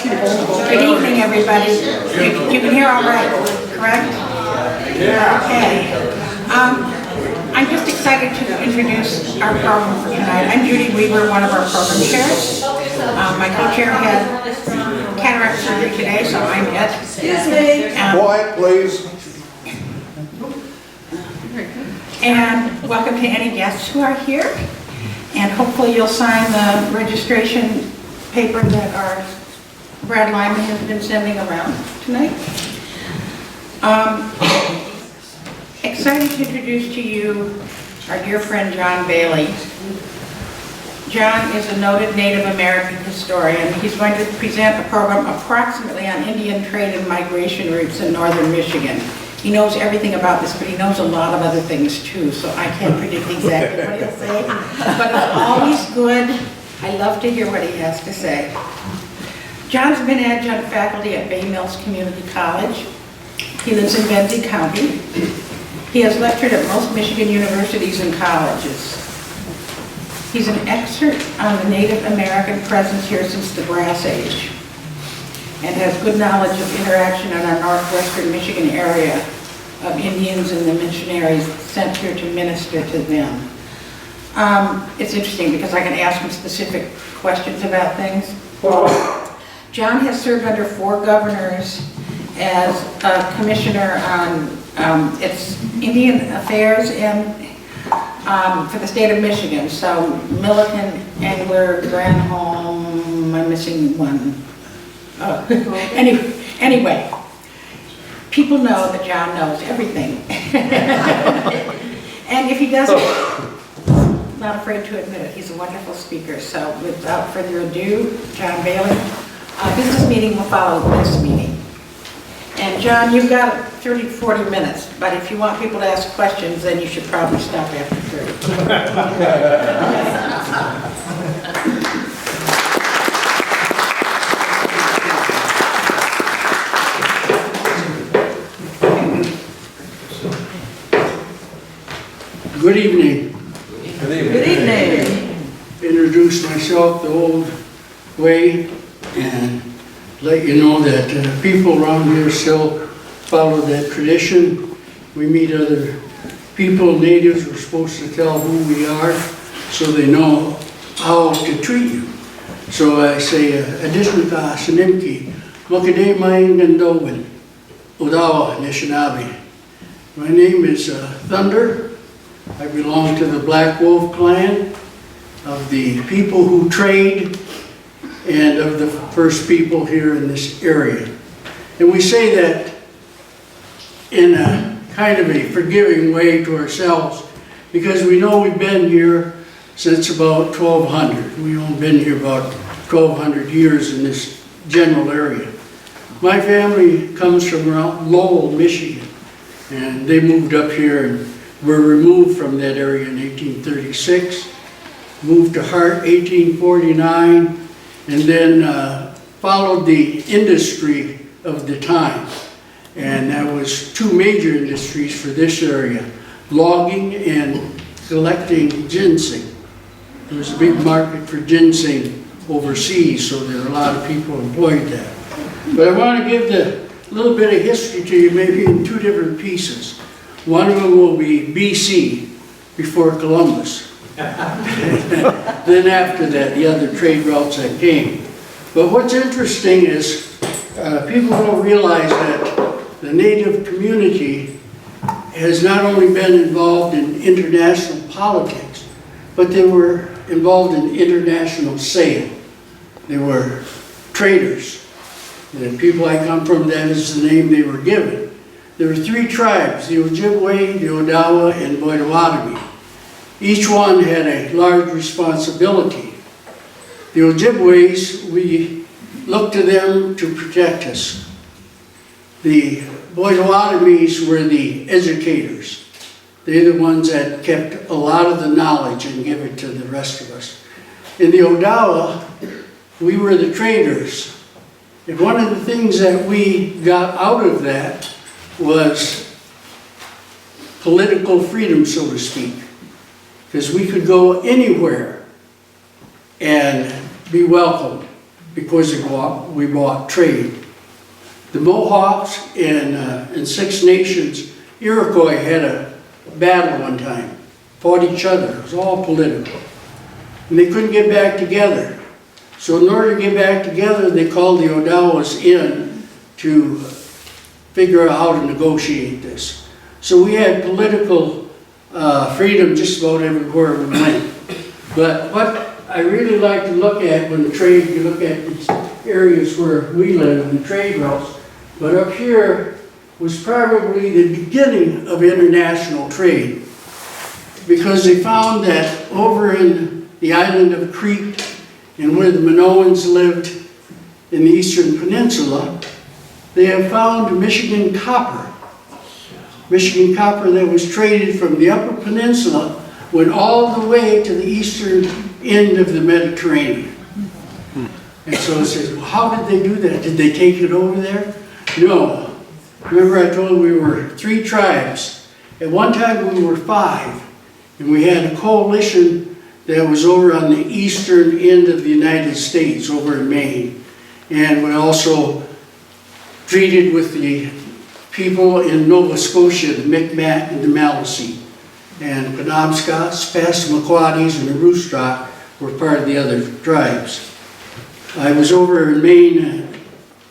Good evening, everybody. You can hear all right, correct? Yeah. Okay. I'm just excited to introduce our program for tonight. I'm Judy Weaver, one of our program chairs. My co-chair had cataract surgery today, so I'm it. Excuse me. Quiet, please. And welcome to any guests who are here. And hopefully you'll sign the registration paper that our Brad Lyman has been sending around tonight. Excited to introduce to you our dear friend John Bailey. John is a noted Native American historian. He's going to present a program approximately on Indian trade and migration routes in northern Michigan. He knows everything about this, but he knows a lot of other things too, so I can't predict exactly what he'll say. But it's always good. I love to hear what he has to say. John's been adjunct faculty at Bay Mills Community College. He lives in Benzie County. He has lectured at most Michigan universities and colleges. He's an expert on the Native American presence here since the Brass Age, and has good knowledge of interaction in our northwestern Michigan area of Indians and the missionaries sent here to minister to them. It's interesting because I can ask him specific questions about things. John has served under 4 governors as a commissioner on it's Indian Affairs and for the state of Michigan. So Milliken, Engler, Granholm, I'm missing one. Anyway, people know that John knows everything. And if he doesn't, not afraid to admit it, he's a wonderful speaker. So without further ado, John Bailey. Business meeting will follow this meeting. And John, you've got 30 to 40 minutes, but if you want people to ask questions, then you should probably stop after 30. Good evening. Good evening. Introduce myself the old way and let you know that people around here still follow that tradition. We meet other people, natives, we're supposed to tell who we are so they know how to treat you. So I say, Adishmika, Sinimki, Mokade Maingandowin, Odawa, Anishinaabe. My name is Thunder. I belong to the Black Wolf clan of the people who trade and of the first people here in this area. And we say that in a kind of a forgiving way to ourselves because we know we've been here since about 1200. We've only been here about 1200 years in this general area. My family comes from around Lowell, Michigan, and they moved up here and were removed from that area in 1836, moved to Hart 1849, and then followed the industry of the time. And that was 2 major industries for this area, logging and collecting ginseng. There was a big market for ginseng overseas, so there were a lot of people employed there. But I want to give a little bit of history to you, maybe in 2 different pieces. One of them will be BC, before Columbus. Then after that, the other trade routes that came. But what's interesting is people don't realize that the Native community has not only been involved in international politics, but they were involved in international sale. They were traders. The people I come from, that is the name they were given. There were 3 tribes, the Ojibwe, the Odawa, and Odawa. Each one had a large responsibility. The Ojibways, we looked to them to protect us. The Odawamis were the educators. They're the ones that kept a lot of the knowledge and give it to the rest of us. In the Odawa, we were the traders. And one of the things that we got out of that was political freedom, so to speak. Because we could go anywhere and be welcomed. because we bought trade. The Mohawks and Six Nations, Iroquois had a battle one time, fought each other. It was all political. And they couldn't get back together. So in order to get back together, they called the Odawas in to figure out how to negotiate this. So we had political freedom just about everywhere we went. But what I really like to look at when the trade, you look at these areas where we live and the trade routes, but up here was probably the beginning of international trade, because they found that over in the island of Crete and where the Minoans lived in the Eastern Peninsula, they have found Michigan copper. Michigan copper that was traded from the Upper Peninsula went all the way to the eastern end of the Mediterranean. And so it says, well, how did they do that? Did they take it over there? No. Remember I told you we were 3 tribes. At one time we were 5. And we had a coalition that was over on the eastern end of the United States, over in Maine. And we also treated with the people in Nova Scotia, the Micmac and the Maliseet. And Penobscots, Passamaquoddies, and the Aroostook were part of the other tribes. I was over in Maine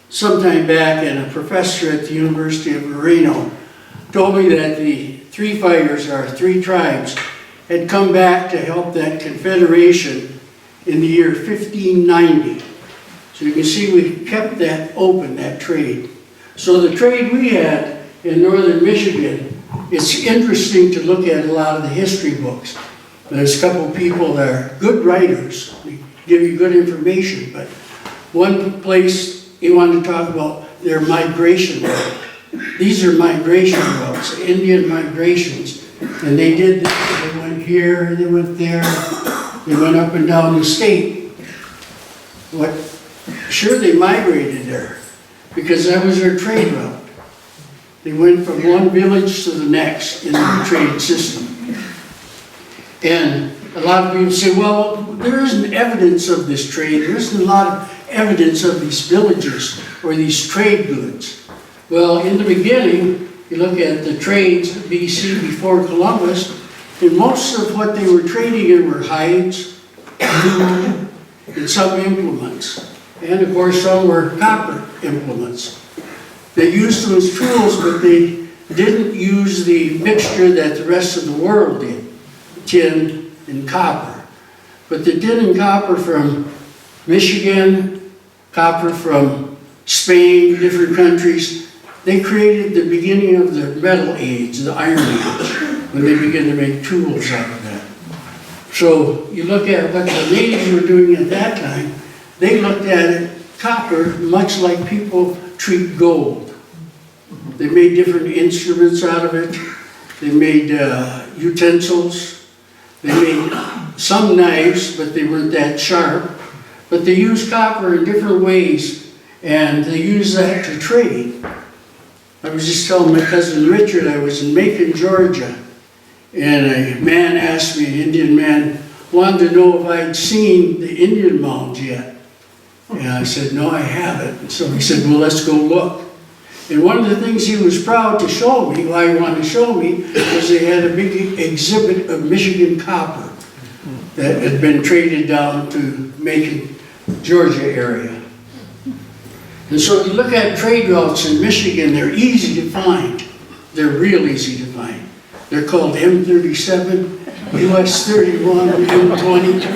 sometime back, and a professor at the University of Reno told me that the 3 fighters, our 3 tribes, had come back to help that confederation in the year 1590. So you can see we kept that open, that trade. So the trade we had in northern Michigan, it's interesting to look at a lot of the history books. There's a couple of people that are good writers, they give you good information, but one place he wanted to talk about their migration route. These are migration routes, Indian migrations, and they did this. They went here, they went there, they went up and down the state. Sure, they migrated there because that was their trade route. They went from one village to the next in the trade system. And a lot of people say, well, there isn't evidence of this trade. There isn't a lot of evidence of these villages or these trade goods. Well, in the beginning, you look at the trades BC before Columbus, and most of what they were trading in were hides, wood, and some implements. And of course, some were copper implements. They used them as tools, but they didn't use the mixture that the rest of the world did, tin and copper. But the tin and copper from Michigan, copper from Spain, different countries, they created the beginning of the metal age, the Iron Age, when they began to make tools out of that. So you look at what the natives were doing at that time, they looked at it, copper, much like people treat gold. They made different instruments out of it. They made utensils. They made some knives, but they weren't that sharp. But they used copper in different ways, and they used that to trade. I was just telling my cousin Richard, I was in Macon, Georgia, and a man asked me, an Indian man, wanted to know if I'd seen the Indian mounds yet. And I said, no, I haven't. And so he said, well, let's go look. And one of the things he was proud to show me, why he wanted to show me, was they had a big exhibit of Michigan copper that had been traded down to Macon, Georgia area. And so you look at trade routes in Michigan, they're easy to find. They're real easy to find. They're called M37, US 31, M22,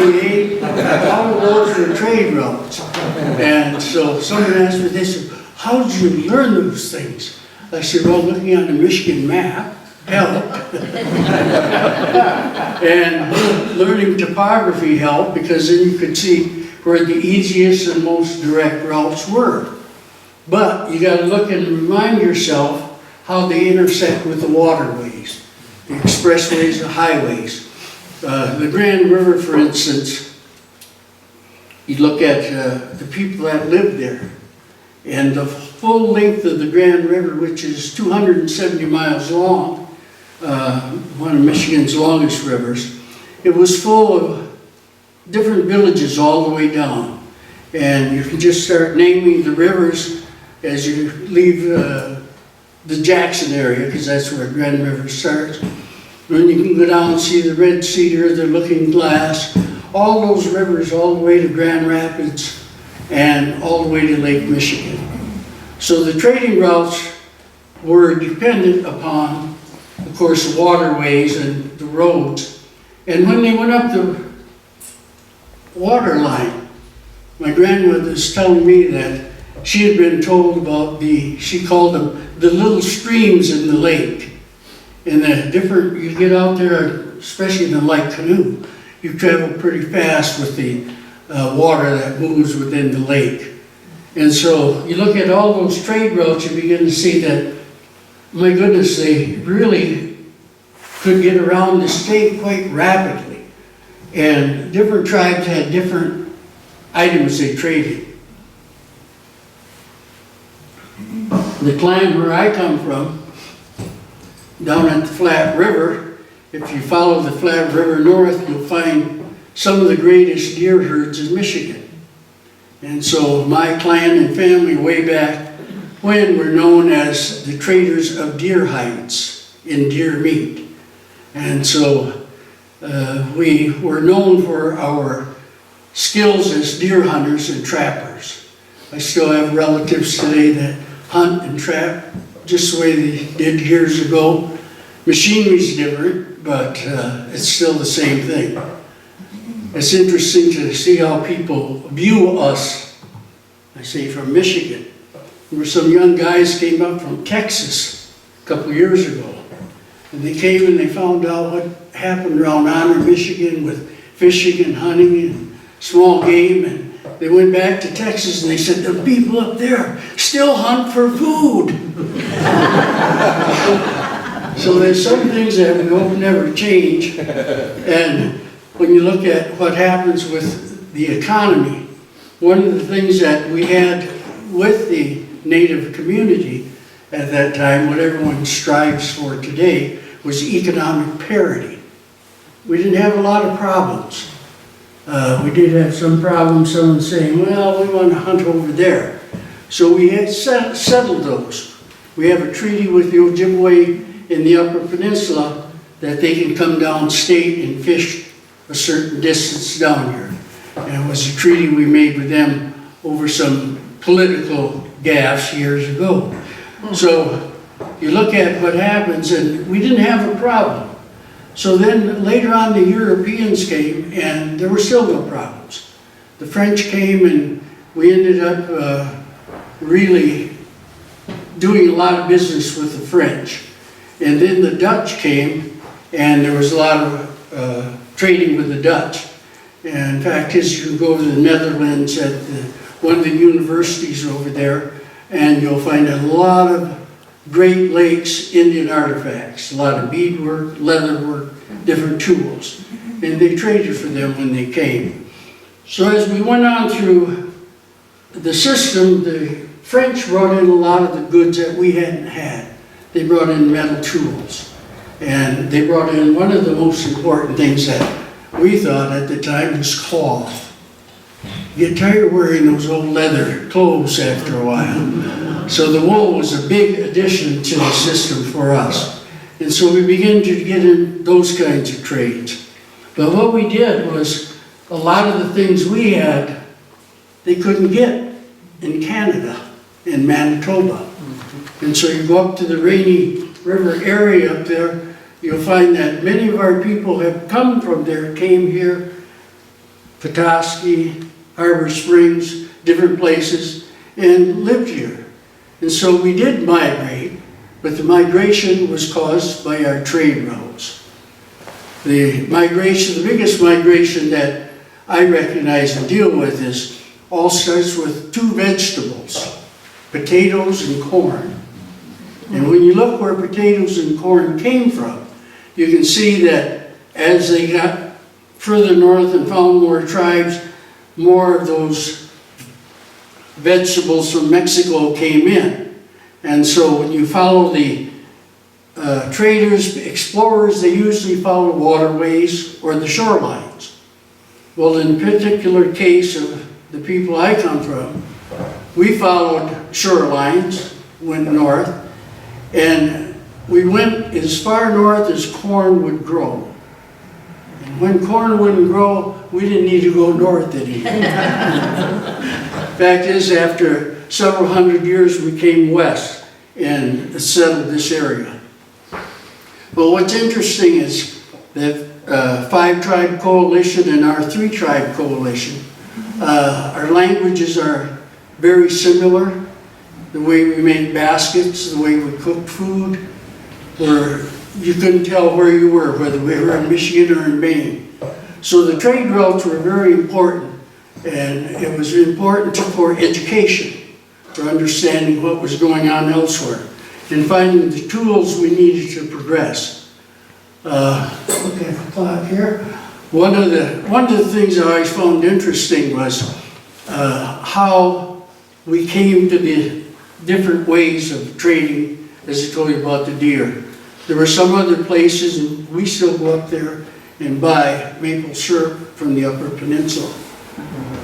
28. All of those are trade routes. And so someone asked me, they said, how did you learn those things? I said, well, looking on the Michigan map helped. And learning topography helped, because then you could see where the easiest and most direct routes were. But you got to look and remind yourself how they intersect with the waterways, the expressways, the highways. The Grand River, for instance, you look at the people that live there, and the full length of the Grand River, which is 270 miles long, one of Michigan's longest rivers, it was full of different villages all the way down. And you can just start naming the rivers as you leave the Jackson area, because that's where Grand River starts. Then you can go down and see the Red Cedar, the Looking Glass, all those rivers all the way to Grand Rapids and all the way to Lake Michigan. So the trading routes were dependent upon, of course, the waterways and the roads. And when they went up the water line, my grandmother was telling me that she had been told about she called them the little streams in the lake. And the different, you get out there, especially in the light canoe, you travel pretty fast with the water that moves within the lake. And so you look at all those trade routes, you begin to see that, my goodness, they really could get around the state quite rapidly. And different tribes had different items they traded. The clan where I come from, down at the Flat River, if you follow the Flat River north, you'll find some of the greatest deer herds in Michigan. And so my clan and family way back when were known as the traders of deer hides in deer meat. And so we were known for our skills as deer hunters and trappers. I still have relatives today that hunt and trap just the way they did years ago. Machinery's different, but it's still the same thing. It's interesting to see how people view us, I say from Michigan. There were some young guys came up from Texas a couple of years ago. And they came and they found out what happened around Honor, Michigan with fishing and hunting and small game. And they went back to Texas and they said, the people up there still hunt for food. So there's some things that we hope never change. And when you look at what happens with the economy, one of the things that we had with the Native community at that time, what everyone strives for today, was economic parity. We didn't have a lot of problems. We did have some problems, someone saying, well, we want to hunt over there. So we had settled those. We have a treaty with the Ojibwe in the Upper Peninsula that they can come down state and fish a certain distance down here. And it was a treaty we made with them over some political gaffes years ago. So you look at what happens, and we didn't have a problem. So then later on the Europeans came, and there were still no problems. The French came, and we ended up really doing a lot of business with the French. And then the Dutch came, and there was a lot of trading with the Dutch. And in fact, as you go to the Netherlands at one of the universities over there, and you'll find a lot of Great Lakes Indian artifacts, a lot of beadwork, leatherwork, different tools. And they traded for them when they came. So as we went on through the system, the French brought in a lot of the goods that we hadn't had. They brought in metal tools. And they brought in one of the most important things that we thought at the time was cloth. You get tired of wearing those old leather clothes after a while. So the wool was a big addition to the system for us. And so we began to get in those kinds of trades. But what we did was a lot of the things we had, they couldn't get in Canada, in Manitoba. And so you go up to the Rainy River area up there, you'll find that many of our people have come from there, came here, Petoskey, Harbor Springs, different places, and lived here. And so we did migrate, but the migration was caused by our trade routes. The migration, the biggest migration that I recognize and deal with is all starts with two vegetables, potatoes and corn. And when you look where potatoes and corn came from, you can see that as they got further north and found more tribes, more of those vegetables from Mexico came in. And so when you follow the traders, explorers, they usually follow waterways or the shorelines. Well, in the particular case of the people I come from, we followed shorelines, went north, and we went as far north as corn would grow. And when corn wouldn't grow, we didn't need to go north anymore. Fact is, after several hundred years, we came west and settled this area. But what's interesting is that 5-tribe coalition and our 3-tribe coalition, our languages are very similar. The way we made baskets, the way we cooked food, where you couldn't tell where you were, whether we were in Michigan or in Maine. So the trade routes were very important, and it was important for education, for understanding what was going on elsewhere, and finding the tools we needed to progress. Look at the clock here. One of the things I always found interesting was how we came to the different ways of trading, as I told you about the deer. There were some other places, and we still go up there and buy maple syrup from the Upper Peninsula.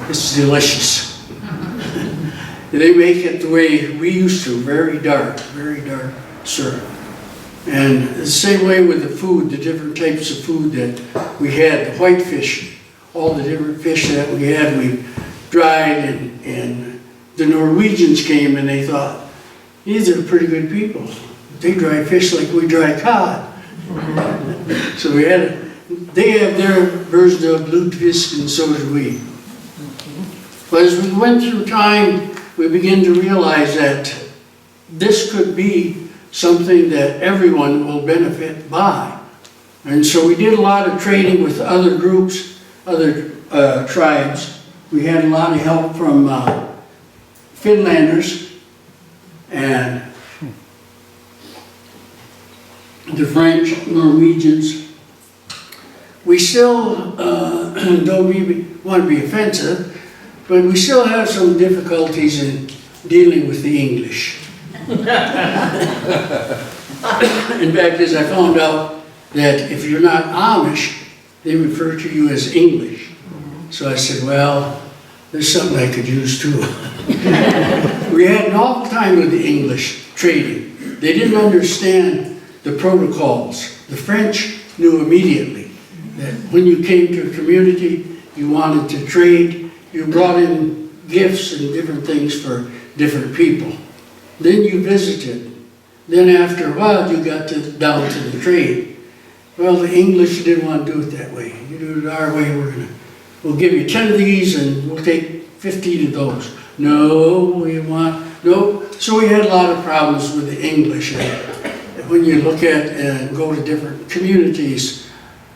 It's delicious. They make it the way we used to, very dark syrup. And the same way with the food, the different types of food that we had, the whitefish, all the different fish that we had, we dried, and the Norwegians came and they thought, these are pretty good people. They dry fish like we dry cod. So they have their version of lutefisk, and so do we. But as we went through time, we began to realize that this could be something that everyone will benefit by. And so we did a lot of trading with other groups, other tribes. We had a lot of help from Finlanders and the French, Norwegians. We still don't even want to be offensive, but we still have some difficulties in dealing with the English. In fact, as I found out that if you're not Amish, they refer to you as English. So I said, well, there's something I could use too. We had an awful time with the English trading. They didn't understand the protocols. The French knew immediately that when you came to a community, you wanted to trade, you brought in gifts and different things for different people. Then you visited. Then after a while, you got down to the trade. Well, the English didn't want to do it that way. You do it our way, we'll give you 10 of these and we'll take 15 of those. No. So we had a lot of problems with the English. And when you look at and go to different communities,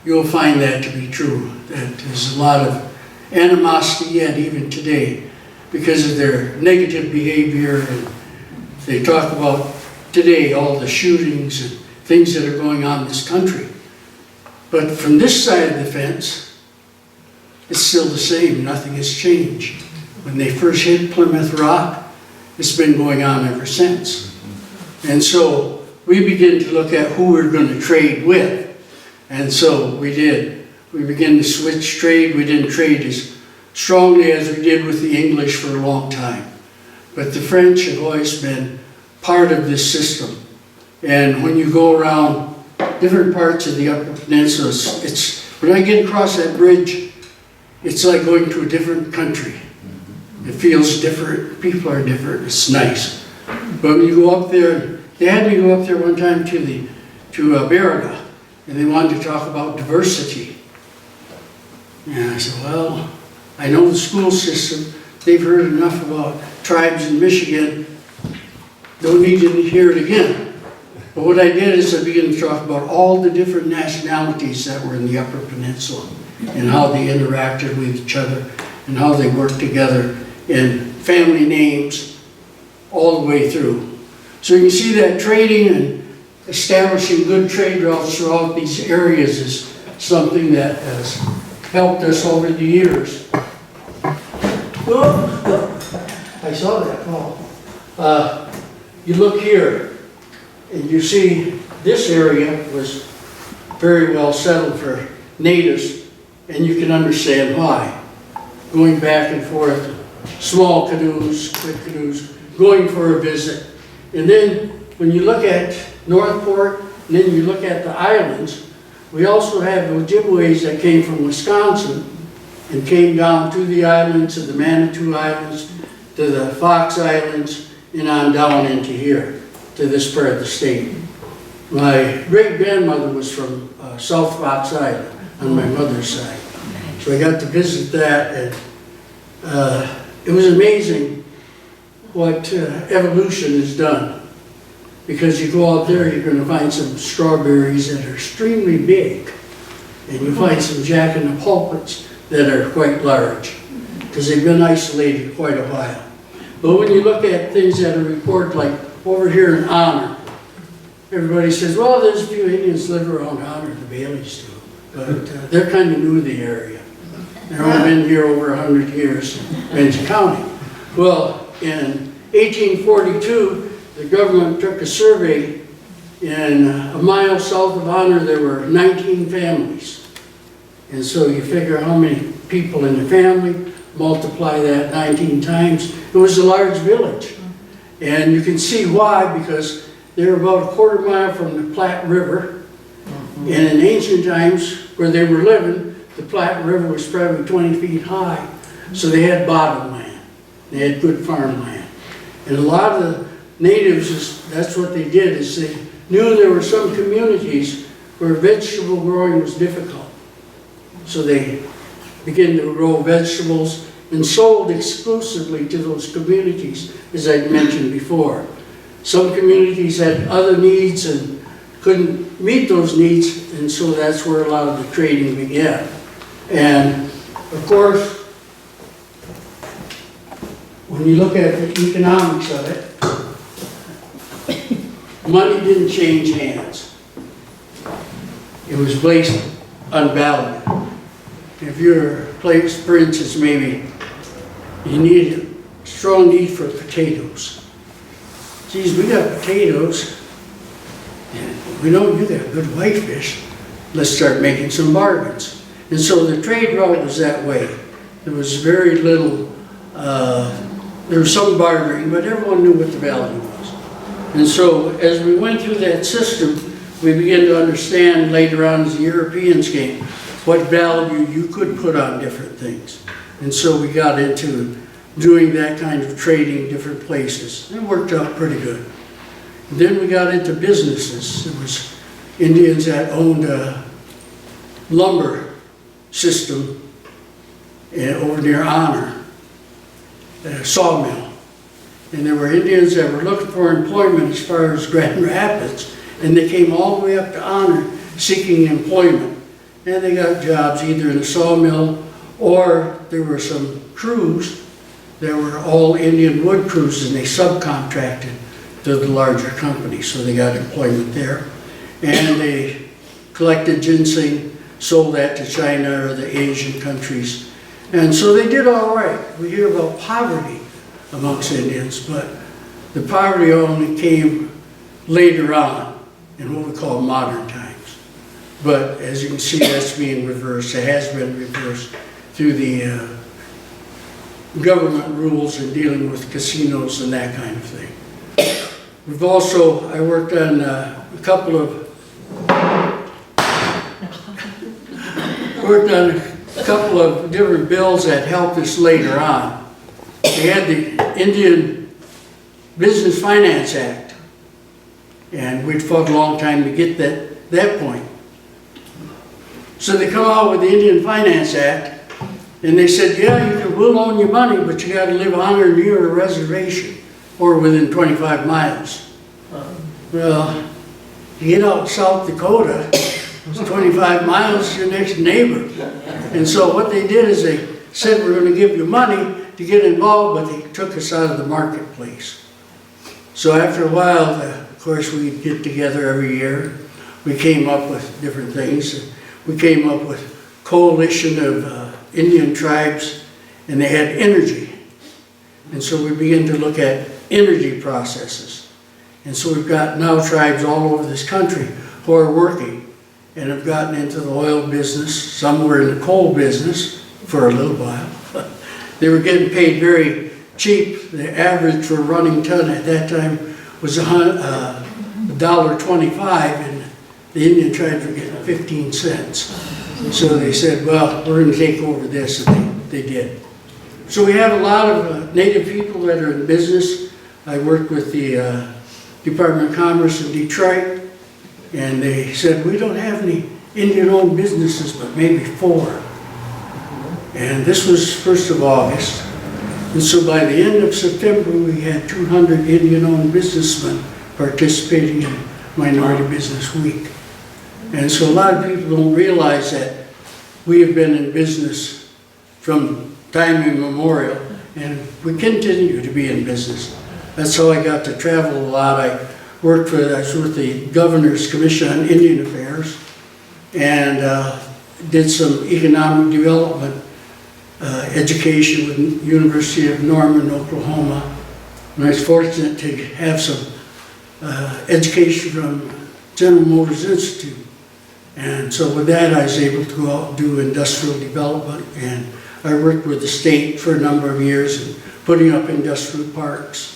you'll find that to be true. That there's a lot of animosity yet even today because of their negative behavior. And they talk about today all the shootings and things that are going on in this country. But from this side of the fence, it's still the same. Nothing has changed. When they first hit Plymouth Rock, it's been going on ever since. And so we began to look at who we're going to trade with. And so we did. We began to switch trade. We didn't trade as strongly as we did with the English for a long time. But the French have always been part of this system. And when you go around different parts of the Upper Peninsula, when I get across that bridge, it's like going to a different country. It feels different, people are different, it's nice. But when you go up there, they had me go up there one time to Beriga, and they wanted to talk about diversity. And I said, well, I know the school system, they've heard enough about tribes in Michigan, don't need to hear it again. But what I did is I began to talk about all the different nationalities that were in the Upper Peninsula and how they interacted with each other and how they worked together in family names all the way through. So you can see that trading and establishing good trade routes throughout these areas is something that has helped us over the years. Oh, I saw that. Oh. You look here, and you see this area was very well settled for natives, and you can understand why. Going back and forth small canoes, quick canoes, going for a visit. And then when you look at Northport, and then you look at the islands, we also have Ojibways that came from Wisconsin and came down to the islands, to the Manitou Islands, to the Fox Islands, and on down into here, to this part of the state. My great-grandmother was from South Fox Island, on my mother's side. So I got to visit that, and it was amazing what evolution has done. Because you go out there, you're going to find some strawberries that are extremely big. And you find some jack-in-the-pulpits that are quite large, because they've been isolated quite a while. But when you look at things that are reported, like over here in Honor, everybody says, well, there's a few Indians live around Honor, the Baileys do. But they're kind of new to the area. They've only been here over 100 years in Benton County. Well, in 1842, the government took a survey, and a mile south of Honor, there were 19 families. And so you figure how many people in the family, multiply that 19 times. It was a large village. And you can see why, because they're about a quarter mile from the Platte River. And in ancient times, where they were living, the Platte River was probably 20 feet high. So they had bottom land. They had good farmland. And a lot of the natives, that's what they did, is they knew there were some communities where vegetable growing was difficult. So they began to grow vegetables and sold exclusively to those communities, as I mentioned before. Some communities had other needs and couldn't meet those needs, and so that's where a lot of the trading began. And of course, when you look at the economics of it, money didn't change hands. It was based on value. If you're placed, for instance, maybe you need a strong need for potatoes. Geez, we got potatoes, and we know you got good whitefish. Let's start making some bargains. And so the trade route was that way. There was very little, there was some bartering, but everyone knew what the value was. And so as we went through that system, we began to understand later on as the Europeans came, what value you could put on different things. And so we got into doing that kind of trading different places. It worked out pretty good. Then we got into businesses. There was Indians that owned a lumber system over near Honor, a sawmill. And there were Indians that were looking for employment as far as Grand Rapids, and they came all the way up to Honor seeking employment. And they got jobs either in a sawmill, or there were some crews that were all Indian wood crews, and they subcontracted to the larger companies, so they got employment there. And they collected ginseng, sold that to China or the Asian countries. And so they did all right. We hear about poverty amongst Indians, but the poverty only came later on in what we call modern times. But as you can see, that's being reversed. It has been reversed through the government rules in dealing with casinos and that kind of thing. We've also, I worked on a couple of different bills that helped us later on. We had the Indian Business Finance Act, and we'd fought a long time to get that point. So they come out with the Indian Finance Act, and they said, yeah, we'll loan you money, but you got to live on or near a reservation, or within 25 miles. Well, you get out South Dakota, it's 25 miles to your next neighbor. And so what they did is they said, we're going to give you money to get involved, but they took us out of the marketplace. So after a while, of course, we'd get together every year. We came up with different things. We came up with a coalition of Indian tribes, and they had energy. And so we began to look at energy processes. And so we've got now tribes all over this country who are working and have gotten into the oil business. Some were in the coal business for a little while. They were getting paid very cheap. The average for a running ton at that time was $1.25, and the Indian tribes were getting 15 cents. So they said, well, we're going to take over this, and they did. So we have a lot of Native people that are in business. I worked with the Department of Commerce in Detroit, and they said, we don't have any Indian-owned businesses, but maybe 4. And this was 1st of August. And so by the end of September, we had 200 Indian-owned businessmen participating in Minority Business Week. And so a lot of people don't realize that we have been in business from time immemorial, and we continue to be in business. That's how I got to travel a lot. I was with the Governor's Commission on Indian Affairs, and did some economic development education with the University of Norman, Oklahoma. And I was fortunate to have some education from General Motors Institute. And so with that, I was able to go out and do industrial development, and I worked with the state for a number of years in putting up industrial parks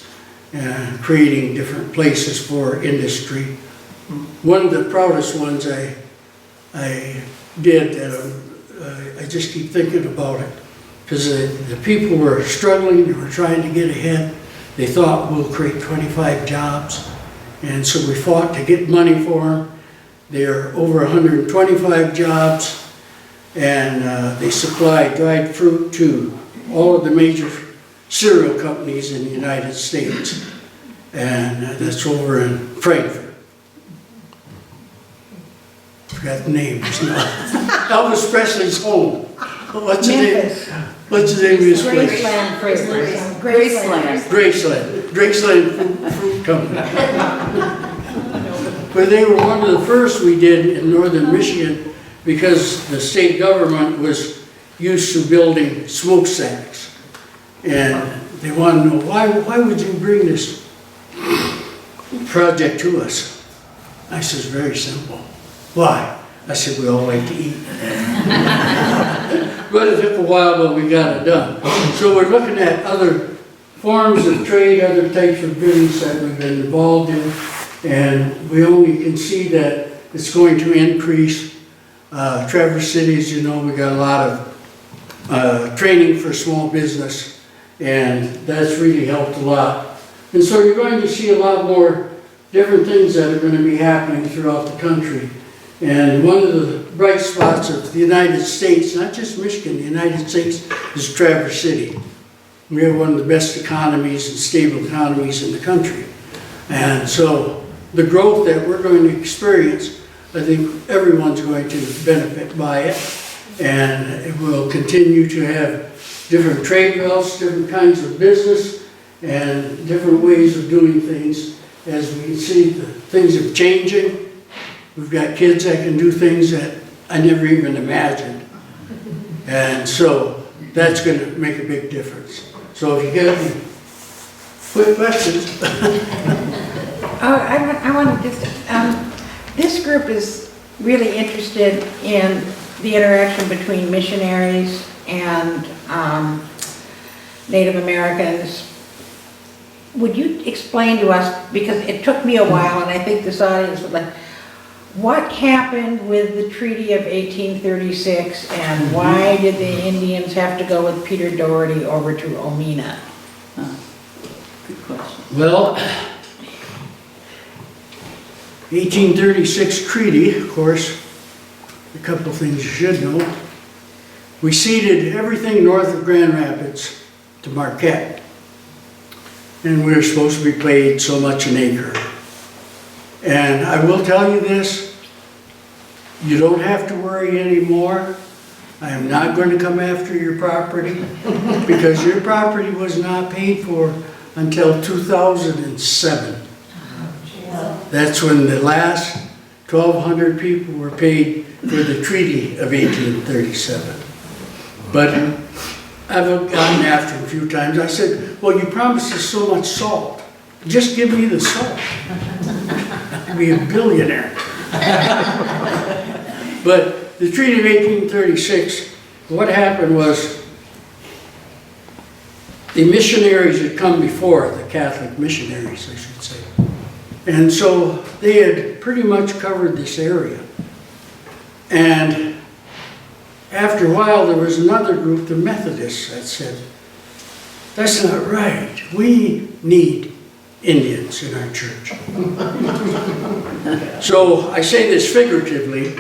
and creating different places for industry. One of the proudest ones I did that I just keep thinking about it, because the people were struggling, they were trying to get ahead. They thought we'll create 25 jobs, and so we fought to get money for them. There are over 125 jobs, and they supply dried fruit to all of the major cereal companies in the United States, and that's over in Frankfurt. Forgot the name. Elvis Presley's home. What's the name? What's the name of his place? Graceland Fruit Company. But they were one of the first we did in northern Michigan, because the state government was used to building smokestacks. And they wanted to know, why would you bring this project to us? I said, very simple. Why? I said, we all like to eat. But it took a while, but we got it done. So we're looking at other forms of trade, other types of business that we've been involved in, and we only can see that it's going to increase. Traverse City, as you know, we got a lot of training for small business, and that's really helped a lot. And so you're going to see a lot more different things that are going to be happening throughout the country. And one of the bright spots of the United States, not just Michigan, the United States, is Traverse City. We have one of the best economies and stable economies in the country. And so the growth that we're going to experience, I think everyone's going to benefit by it. And it will continue to have different trade routes, different kinds of business, and different ways of doing things. As we can see, things are changing. We've got kids that can do things that I never even imagined. And so that's going to make a big difference. So if you get any quick questions. I want to just, this group is really interested in the interaction between missionaries and Native Americans. Would you explain to us, because it took me a while, and I think this audience would like, what happened with the Treaty of 1836, and why did the Indians have to go with Peter Doherty over to Omina? Good question. Well, 1836 treaty, of course, a couple of things you should know. We ceded everything north of Grand Rapids to Marquette, and we were supposed to be paid so much an acre. And I will tell you this, you don't have to worry anymore. I am not going to come after your property, because your property was not paid for until 2007. That's when the last 1,200 people were paid for the Treaty of 1837. But I've gotten after him a few times. I said, well, you promised us so much salt. Just give me the salt. I'd be a billionaire. But the Treaty of 1836, what happened was the the missionaries had come before, the Catholic missionaries, I should say. And so they had pretty much covered this area. And after a while, there was another group, the Methodists, that said, that's not right. We need Indians in our church. So I say this figuratively.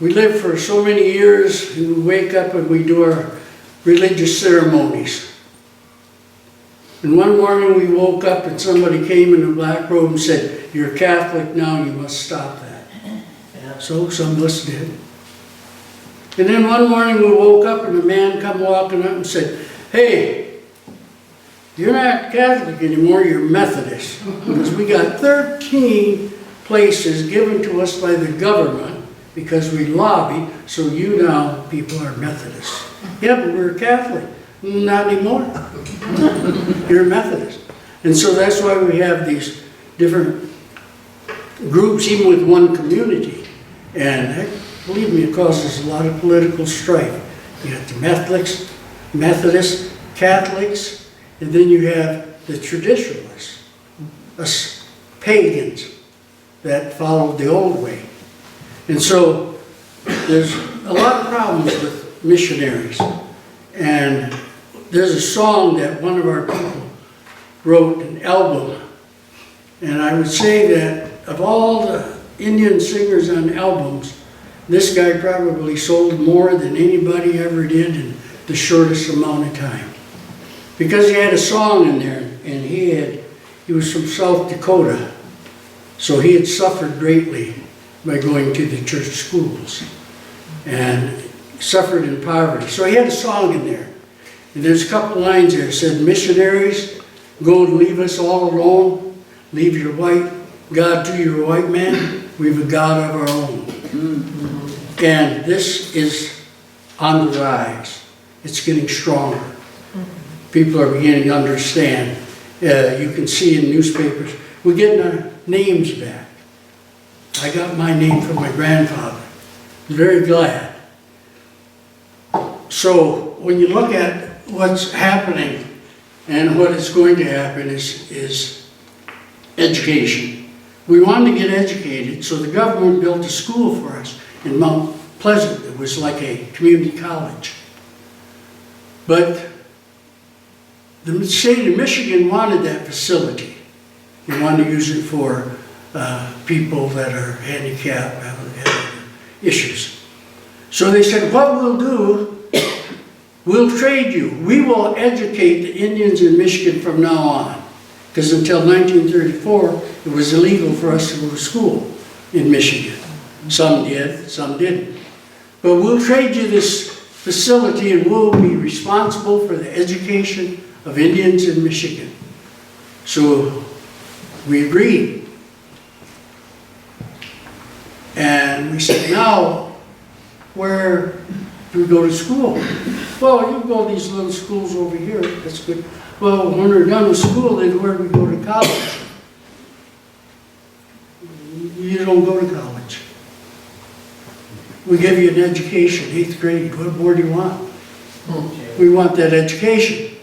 We live for so many years, and we wake up and we do our religious ceremonies. And one morning we woke up and somebody came in a black robe and said, you're Catholic now, you must stop that. So some of us did. And then one morning we woke up and a man come walking up and said, hey, you're not Catholic anymore, you're Methodist. Because we got 13 places given to us by the government because we lobby, so you now people are Methodists. Yeah, but we're Catholic. Not anymore. You're Methodist. And so that's why we have these different groups, even with one community. And believe me, it causes a lot of political strife. You got the Methodists, Catholics, and then you have the traditionalists, us pagans that followed the old way. And so there's a lot of problems with missionaries. And there's a song that one of our people wrote, an album. And I would say that of all the Indian singers on albums, this guy probably sold more than anybody ever did in the shortest amount of time. Because he had a song in there, and he was from South Dakota, so he had suffered greatly by going to the church schools, and suffered in poverty. So he had a song in there, and there's a couple lines there that said, missionaries, go and leave us all alone, leave your white God to your white man, we have a God of our own. And this is on the rise. It's getting stronger. People are beginning to understand. You can see in newspapers, we're getting our names back. I got my name from my grandfather. I'm very glad. So when you look at what's happening and what is going to happen is education. We wanted to get educated, so the government built a school for us in Mount Pleasant. It was like a community college. But the state of Michigan wanted that facility. They wanted to use it for people that are handicapped, have issues. So they said, what we'll do, we'll trade you. We will educate the Indians in Michigan from now on. Because until 1934, it was illegal for us to go to school in Michigan. Some did, some didn't. But we'll trade you this facility and we'll be responsible for the education of Indians in Michigan. So we agreed. And we said, now, where do we go to school? Well, you go to these little schools over here, that's good. Well, when we're done with school, then where do we go to college? You don't go to college. We give you an education, 8th grade. What more do you want? We want that education.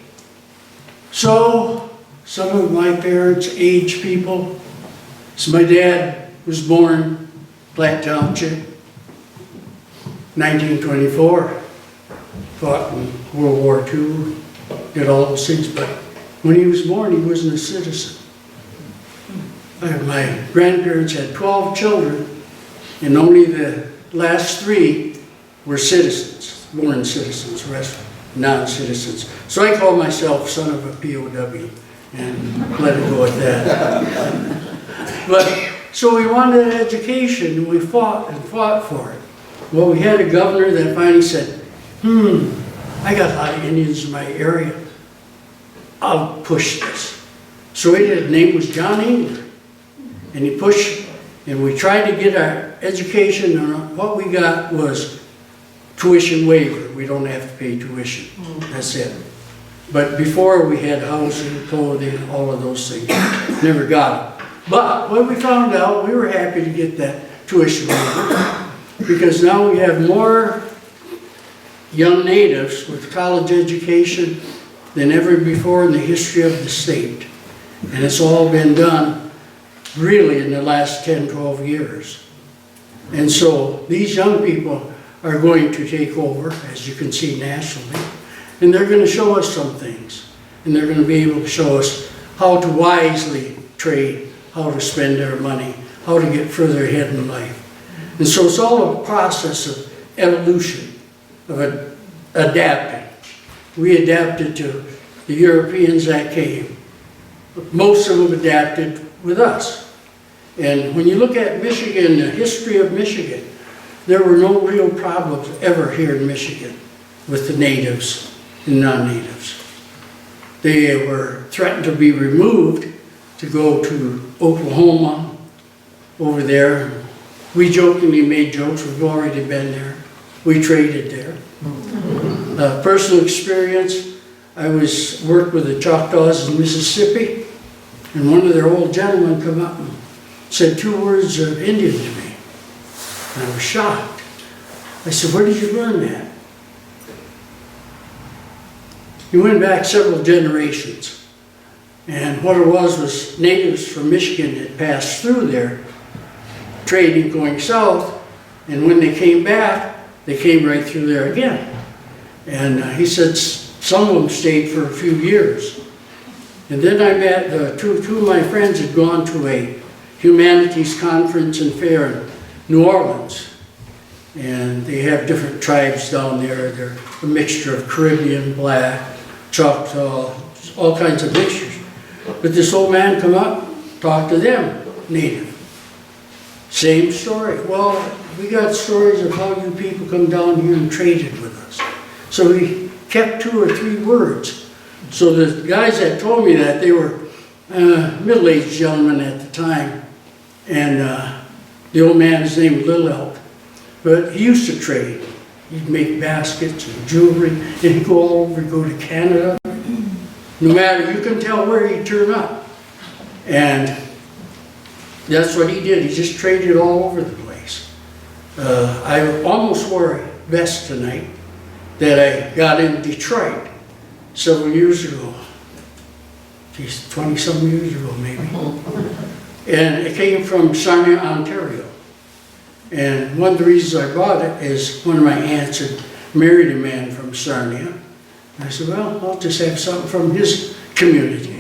So, some of my parents, aged people, so my dad was born Black Township, 1924, fought in World War II, did all those things, but when he was born, he wasn't a citizen. My grandparents had 12 children, and only the last 3 were citizens, born citizens, the rest non-citizens. So I call myself son of a POW, and let it go at that. But, so we wanted an education, and we fought and fought for it. Well, we had a governor that finally said, I got a lot of Indians in my area. I'll push this. So his name was John Engler. And he pushed, and we tried to get our education, and what we got was tuition waiver. We don't have to pay tuition. That's it. But before we had housing, clothing, all of those things. Never got it. But when we found out, we were happy to get that tuition waiver. Because now we have more young natives with college education than ever before in the history of the state. And it's all been done really in the last 10, 12 years. And so these young people are going to take over, as you can see nationally, and they're going to show us some things. And they're going to be able to show us how to wisely trade, how to spend our money, how to get further ahead in life. And so it's all a process of evolution, of adapting. We adapted to the Europeans that came. Most of them adapted with us. And when you look at Michigan, the history of Michigan, there were no real problems ever here in Michigan with the natives and non-natives. They were threatened to be removed to go to Oklahoma, over there. We jokingly made jokes, we've already been there. We traded there. Personal experience, I worked with the Choctaws in Mississippi, and one of their old gentlemen come up and said 2 words of Indian to me. And I was shocked. I said, where did you learn that? He went back several generations. And what it was natives from Michigan that passed through there, trading going south, and when they came back, they came right through there again. And he said some of them stayed for a few years. And then I met two of my friends had gone to a humanities conference and fair in New Orleans. And they have different tribes down there. They're a mixture of Caribbean, Black, Choctaw, all kinds of mixtures. But this old man come up, talk to them, native. Same story. Well, we got stories of how you people come down here and traded with us. So he kept 2 or 3 words. So the guys that told me that, they were middle-aged gentlemen at the time. And the old man, his name was Little Elk. But he used to trade. He'd make baskets and jewelry, and he'd go all over, go to Canada. No matter, you can tell where he'd turn up. And that's what he did. He just traded all over the place. I almost wore a vest tonight that I got in Detroit several years ago. Geez, 20-some years ago, maybe. And it came from Sarnia, Ontario. And one of the reasons I bought it is one of my aunts had married a man from Sarnia. And I said, well, I'll just have something from his community.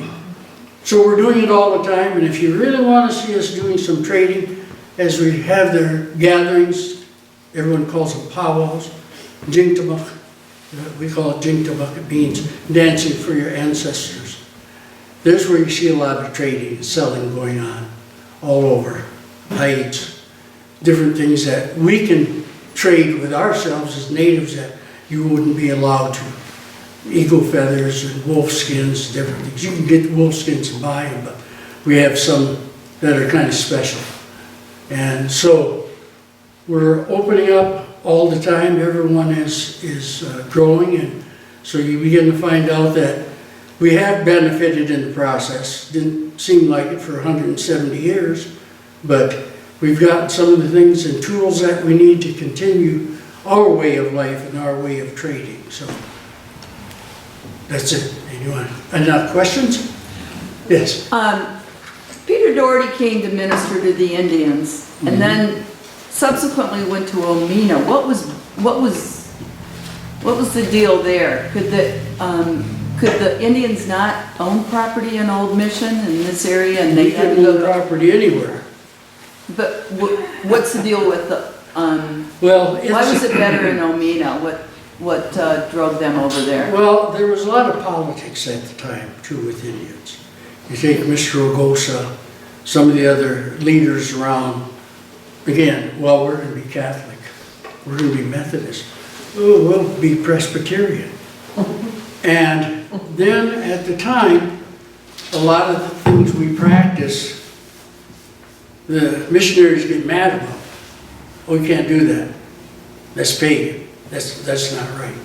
So we're doing it all the time, and if you really want to see us doing some trading, as we have their gatherings, everyone calls them powwows, jingtabuk, we call it jingtabuk, it means dancing for your ancestors. There's where you see a lot of trading and selling going on all over, hides, different things that we can trade with ourselves as natives that you wouldn't be allowed to. Eagle feathers and wolf skins, different things. You can get wolf skins and buy them, but we have some that are kind of special. And so we're opening up all the time. Everyone is growing, and so you begin to find out that we have benefited in the process. Didn't seem like it for 170 years, but we've got some of the things and tools that we need to continue our way of life and our way of trading. So that's it. Anyone? Enough questions? Yes. Peter Doherty came to minister to the Indians, and then subsequently went to Omina. What was the deal there? Could the Indians not own property in Old Mission in this area, and they We had can to own go? property anywhere. But what's the deal with the? Well, Why was it better in Omina? What drove them over there? Well, there was a lot of politics at the time, too, with Indians. You take Mr. Ogosa, some of the other leaders around, again, well, we're going to be Catholic, we're going to be Methodist, oh, we'll be Presbyterian. And then at the time, a lot of the things we practice, the missionaries get mad about. Oh, you can't do that. That's pagan. That's not right.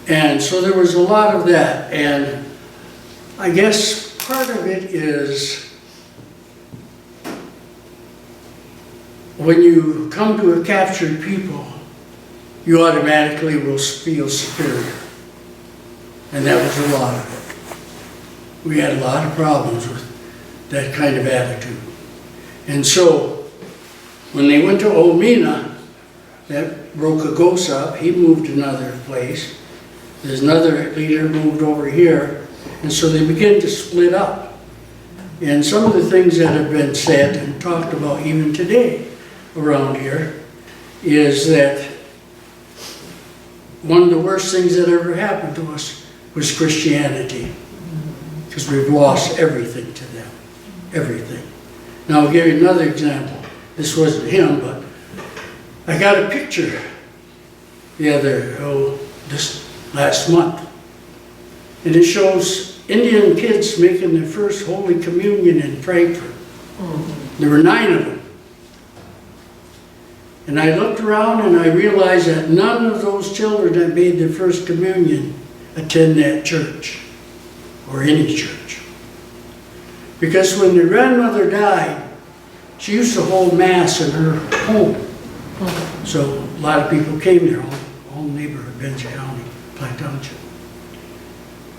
And so there was a lot of that, and I guess part of it is when you come to a captured people, you automatically will feel superior. And that was a lot of it. We had a lot of problems with that kind of attitude. And so, when they went to Omina, that broke a ghost up, he moved another place. There's another leader moved over here, and so they began to split up. And some of the things that have been said and talked about even today around here is that one of the worst things that ever happened to us was Christianity, because we've lost everything to them, everything. Now I'll give you another example. This wasn't him, but I got a picture this last month, and it shows Indian kids making their first Holy Communion in Frankfurt. There were 9 of them. And I looked around and I realized that none of those children that made their first communion attend that church, or any church. Because when their grandmother died, she used to hold Mass in her home. So a lot of people came there, all neighborhood, Benja County, Platte Township.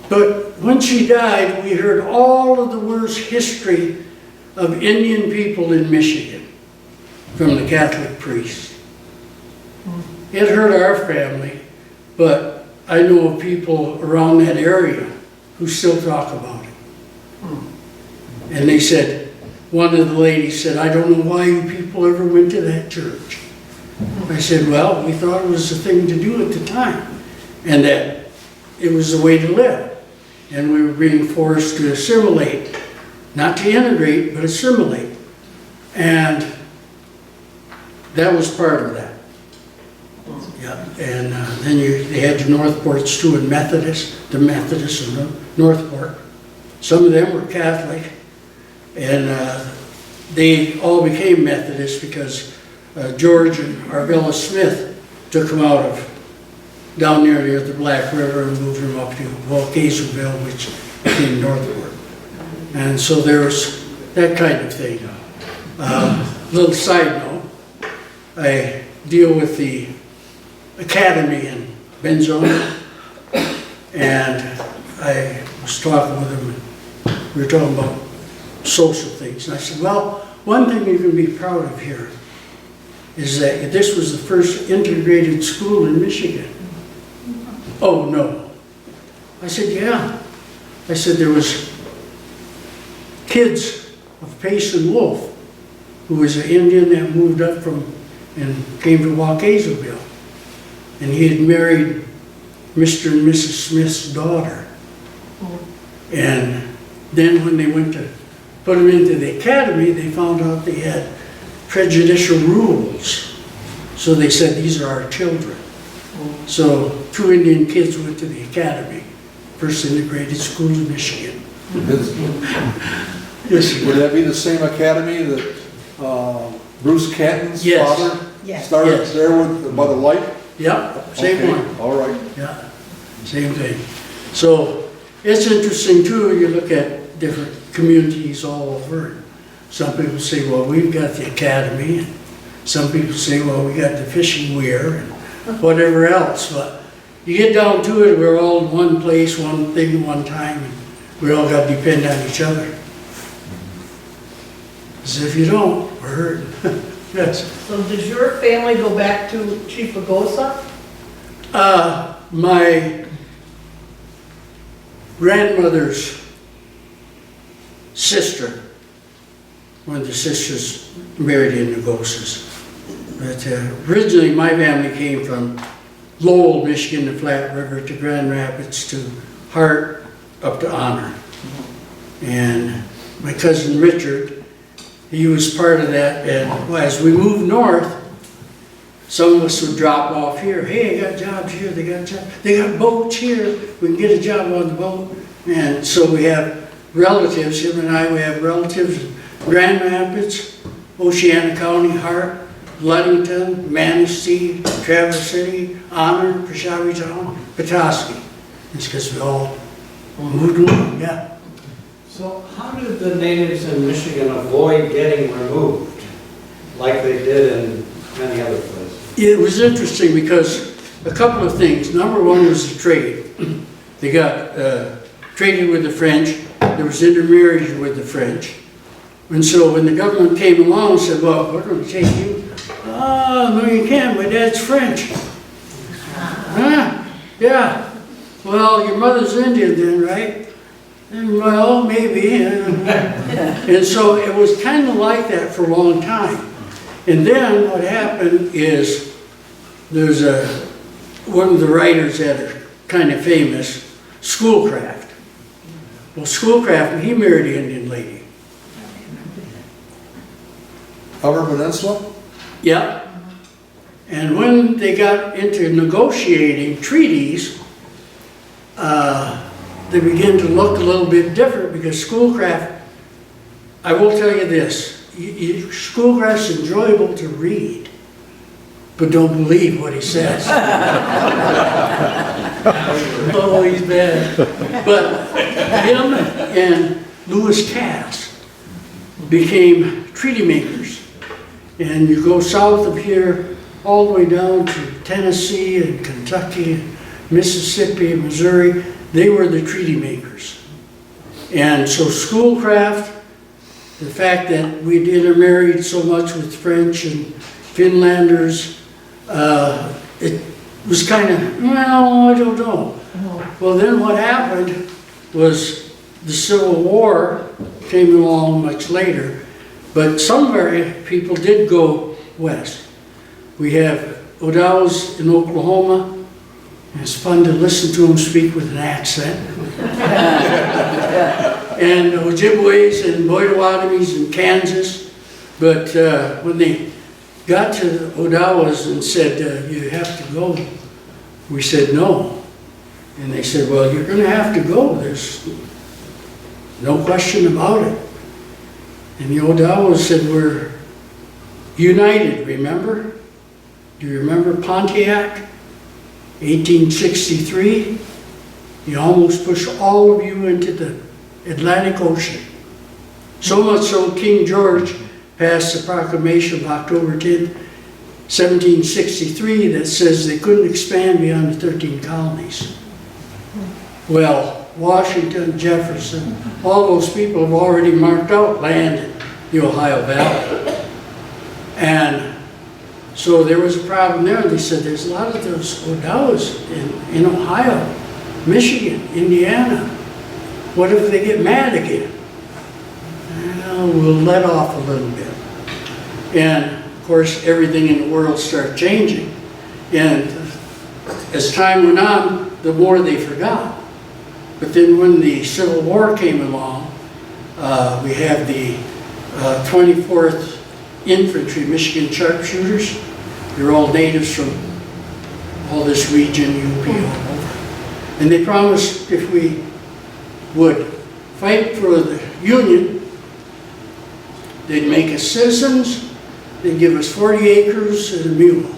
But when she died, we heard all of the worst history of Indian people in Michigan from the Catholic priest. It hurt our family, but I know of people around that area who still talk about it. And they said, one of the ladies said, I don't know why you people ever went to that church. I said, well, we thought it was the thing to do at the time, and that it was the way to live. And we were being forced to assimilate, not to integrate, but assimilate. And that was part of that. Yeah. And then they had the Northports too, and the Methodists in Northport. Some of them were Catholic, and they all became Methodists because George and Arvella Smith took them out of down near the Black River and moved them up to Walkazoville, which became Northport. And so there was that kind of thing. Little side note, I deal with the academy in Benzona, and I was talking with them, and we were talking about social things. And I said, well, one thing you can be proud of here is that this was the first integrated school in Michigan. Oh, no. I said, yeah. I said, there was kids of Payson Wolf, who was an Indian that moved up from and came to Walkazoville. And he had married Mr. and Mrs. Smith's daughter. And then when they went to put him into the academy, they found out they had prejudicial rules. So they said, these are our children. So 2 Indian kids went to the academy, first integrated school in Michigan. Yes. Would that be the same academy that Bruce Canton's Yes. father Yes. started Yes. there with Mother Light? Yep, same Okay, one. all right. Yeah, same thing. So it's interesting too, you look at different communities all over. Some people say, well, we've got the academy, and some people say, well, we got the fishing weir, and whatever else. But you get down to it, we're all in one place, one thing, one time, and we all got to depend on each other. Because if you don't, we're hurting. Yes. So does your family go back to Chifagosa? My grandmother's sister, one of the sisters married in Negosas. But originally my family came from Lowell, Michigan, the Flat River, to Grand Rapids, to Hart, up to Honor. And my cousin Richard, he was part of that, and as we moved north, some of us would drop off here. Hey, I got jobs here, they got boats here, we can get a job on the boat. And so we have relatives, him and I, we have relatives in Grand Rapids, Oceana County, Hart, Ludington, Manistee, Traverse City, Honor, Peshawar Town, Petoskey. It's because we all moved along, yeah. So how did the natives in Michigan avoid getting removed like they did in many other places? It was interesting because a couple of things. Number one was the trade. They got traded with the French. There was intermarriage with the French. And so when the government came along and said, well, we're going to take you. Oh, no, you can't. My dad's French. Huh? Yeah. Well, your mother's Indian then, right? Well, maybe. And so it was kind of like that for a long time. And then what happened is there's one of the writers that are kind of famous, Schoolcraft. Well, Schoolcraft, he married an Indian lady. Upper Peninsula? Yeah. And when they got into negotiating treaties, they began to look a little bit different because Schoolcraft, I will tell you this, Schoolcraft's enjoyable to read, but don't believe what he says. Oh, he's bad. But him and Lewis Cass became treaty makers. And you go south of here, all the way down to Tennessee and Kentucky, and Mississippi and Missouri, they were the treaty makers. And so Schoolcraft, the fact that we'd intermarried so much with French and Finlanders, it was kind of, well, I don't know. Well, then what happened was the Civil War came along much later, but some of our people did go west. We have Odawas in Oklahoma. It's fun to listen to them speak with an accent. And Ojibways and Potawatomis in Kansas. But when they got to the Odawas and said, you have to go, we said no. And they said, well, you're going to have to go. There's no question about it. And the Odawas said, we're united, remember? Do you remember Pontiac? 1863, he almost pushed all of you into the Atlantic Ocean. So much so King George passed the proclamation of October 10th, 1763 that says they couldn't expand beyond the 13 colonies. Well, Washington, Jefferson, all those people have already marked out land in the Ohio Valley. And so there was a problem there. They said there's a lot of those Odawas in Ohio, Michigan, Indiana. What if they get mad again? Well, we'll let off a little bit. And of course, everything in the world started changing. And as time went on, the more they forgot. But then when the Civil War came along, we have the 24th Infantry Michigan Sharpshooters. They're all natives from all this region, UP, all over. And they promised if we would fight for the Union, they'd make us citizens, they'd give us 40 acres and a mule.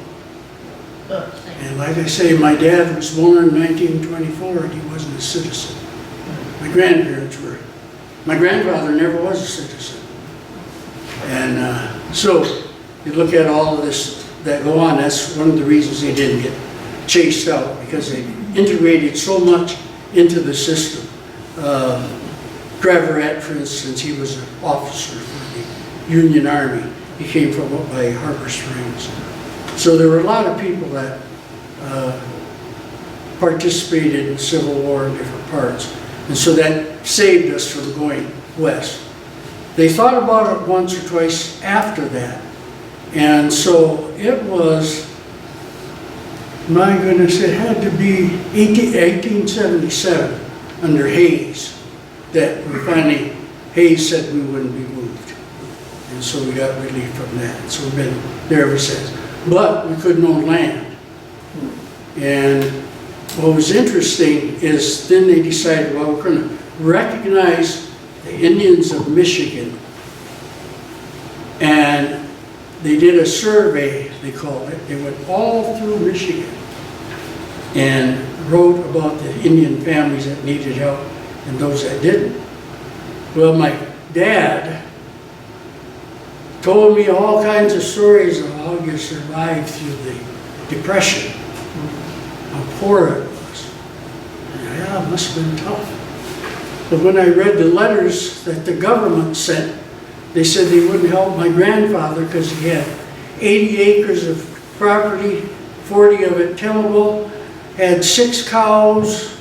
And like I say, my dad was born in 1924 and he wasn't a citizen. My grandparents were. My grandfather never was a citizen. And so you look at all of this that go on, that's one of the reasons they didn't get chased out, because they integrated so much into the system. Traverette, for instance, he was an officer for the Union Army. He came from up by Harbor Springs. So there were a lot of people that participated in the Civil War in different parts. And so that saved us from going west. They thought about it once or twice after that. And so it was, my goodness, it had to be 1877 under Hayes that we finally, Hayes said we wouldn't be moved. And so we got relief from that. So we've been there ever since. But we couldn't own land. And what was interesting is then they decided, well, we're going to recognize the Indians of Michigan. And they did a survey, they called it. They went all through Michigan and wrote about the Indian families that needed help and those that didn't. Well, my dad told me all kinds of stories of how you survived through the Depression, how poor it was. And yeah, it must have been tough. But when I read the letters that the government sent, they said they wouldn't help my grandfather because he had 80 acres of property, 40 of it tillable, had 6 cows,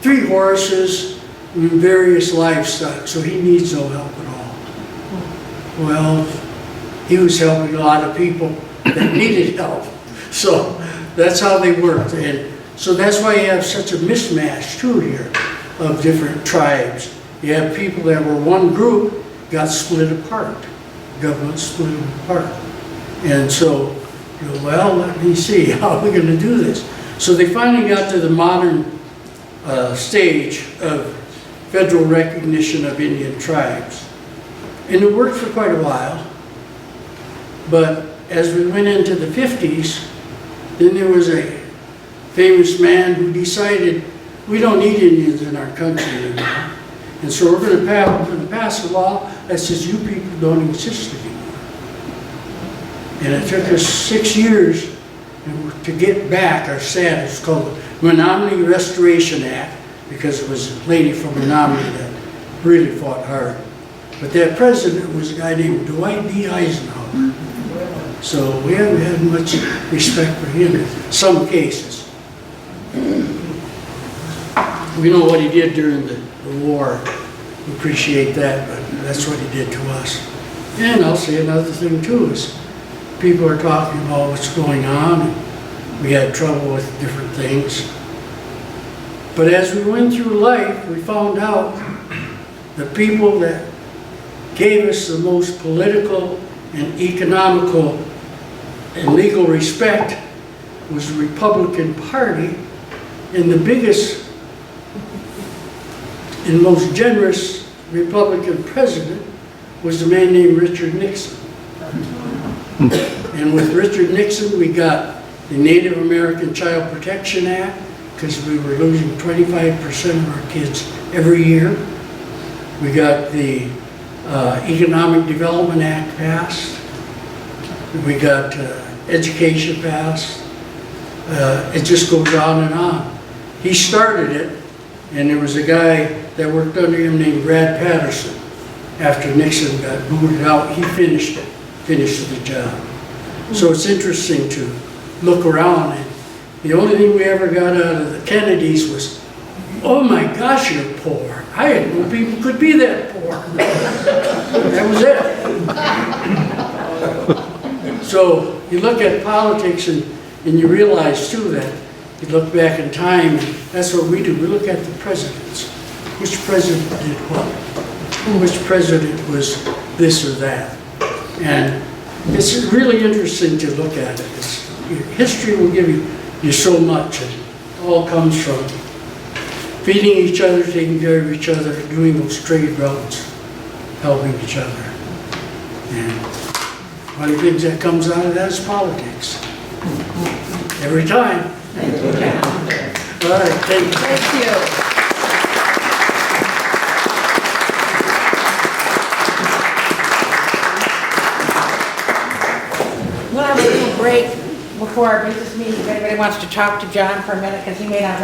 3 horses, and various livestock, so he needs no help at all. Well, he was helping a lot of people that needed help. So that's how they worked. And so that's why you have such a mismatch too here of different tribes. You have people that were one group, got split apart. Government split them apart. And so, you know, well, let me see, how are we going to do this? So they finally got to the modern stage of federal recognition of Indian tribes. And it worked for quite a while. But as we went into the 50s, then there was a famous man who decided we don't need Indians in our country anymore. And so we're going to pass a law that says you people don't exist anymore. And it took us 6 years to get back our status. It's called the Menominee Restoration Act, because it was a lady from Menominee that really fought hard. But that president was a guy named Dwight D. Eisenhower. So we haven't had much respect for him in some cases. We know what he did during the war. We appreciate that, but that's what he did to us. And I'll say another thing too is people are talking about what's going on, and we had trouble with different things. But as we went through life, we found out the people that gave us the most political and economical and legal respect was the Republican Party, and the biggest and most generous Republican president was a man named Richard Nixon. And with Richard Nixon, we got the Native American Child Protection Act, because we were losing 25% of our kids every year. We got the Economic Development Act passed. We got education passed. It just goes on and on. He started it, and there was a guy that worked under him named Brad Patterson. After Nixon got booted out, he finished it, finished the job. So it's interesting to look around, and the only thing we ever got out of the Kennedys was, oh my gosh, you're poor. I didn't know people could be that poor. That was it. So you look at politics and you realize too that you look back in time, and that's what we do. We look at the presidents. Which president did what? Which president was this or that? And it's really interesting to look at it. History will give you so much. It all comes from feeding each other, taking care of each other, doing those trade routes, helping each other. And one of the things that comes out of that is politics. Every time. All right, thank you. Thank you. We'll have a little break before our business meeting. If anybody wants to talk to John for a minute, because he may not want